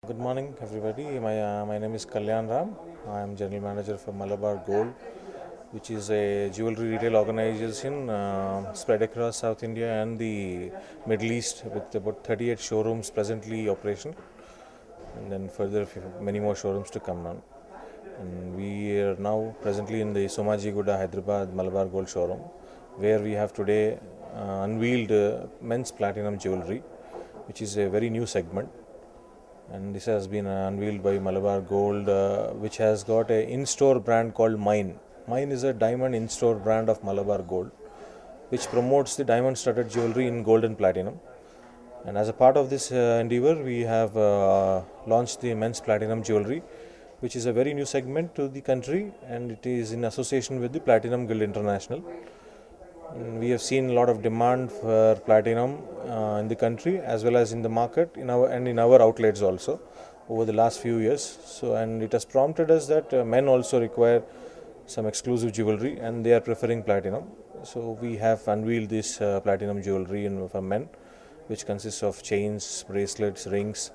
Good morning, everybody. My name is Kalyan Ram. I am General Manager for Malabar Gold, which is a jewelry retail organization spread across South India and the Middle East, with about 38 showrooms presently operation, and then further many more showrooms to come on. And we are now presently in the Somaji Guda, Hyderabad Malabar Gold showroom, where we have today unveiled men's platinum jewelry, which is a very new segment. And this has been unveiled by Malabar Gold, which has got a in-store brand called Mine. Mine is a diamond in-store brand of Malabar Gold, which promotes the diamond-studded jewelry in gold and platinum. And as a part of this endeavor, we have launched the men's platinum jewelry, which is a very new segment to the country, and it is in association with the Platinum Guild International. We have seen a lot of demand for platinum in the country as well as in the market in our outlets also over the last few years. So, and it has prompted us that men also require some exclusive jewelry and they are preferring platinum. So we have unveiled this platinum jewelry for men, which consists of chains, bracelets, rings,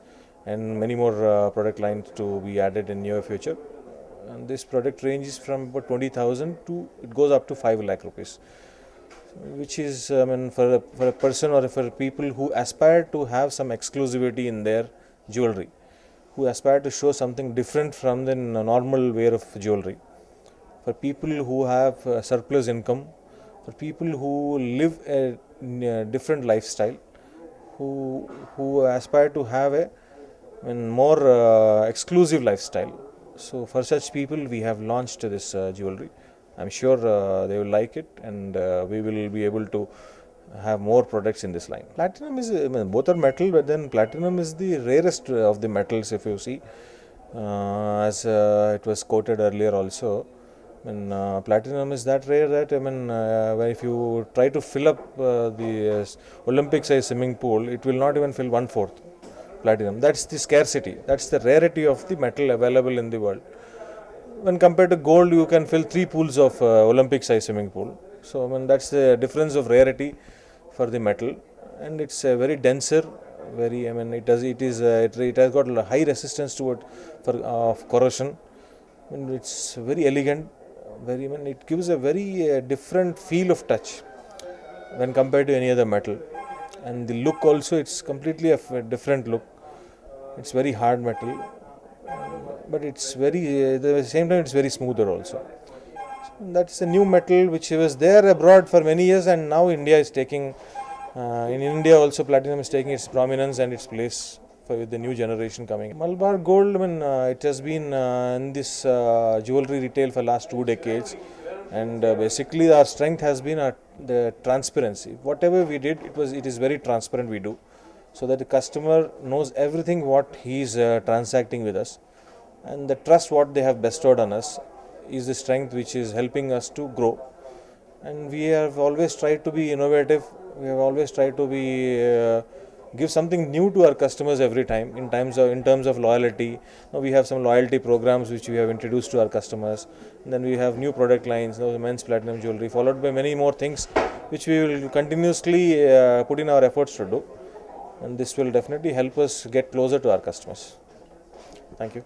and many more product lines to be added in near future. And this product ranges from about 20,000 to it goes up to 5 lakh rupees, which is for a person or for people who aspire to have some exclusivity in their jewelry, who aspire to show something different from the normal wear of jewelry, for people who have surplus income, for people who live a different lifestyle, who aspire to have a more exclusive lifestyle. So for such people we have launched this jewelry. I'm sure they will like it, and we will be able to have more products in this line. Platinum is, both are metal, but then platinum is the rarest of the metals if you see, as it was quoted earlier also. Platinum is that rare that if you try to fill up the Olympic size swimming pool, it will not even fill 1/4 platinum. That's the scarcity, that's the rarity of the metal available in the world. When compared to gold, you can fill 3 pools of Olympic size swimming pool. So that's the difference of rarity for the metal, and it's very denser. Very, it has got a high resistance to it for of corrosion. It's very elegant. It gives a very different feel of touch when compared to any other metal, and the look also, it's completely a different look. It's very hard metal, but it's very at the same time it's very smoother also. So that's a new metal which was there abroad for many years, and now India is taking in India also platinum is taking its prominence and its place with the new generation coming. Malabar Gold, it has been in this jewelry retail for last 2 decades, and basically our strength has been the transparency. Whatever we did, it is very transparent we do, so that the customer knows everything what he is transacting with us, and the trust what they have bestowed on us is the strength which is helping us to grow. And we have always tried to be innovative. We have always tried to be give something new to our customers every time in terms of loyalty. Now we have some loyalty programs which we have introduced to our customers. And then we have new product lines, now the men's platinum jewelry, followed by many more things which we will continuously put in our efforts to do. And this will definitely help us get closer to our customers. Thank you.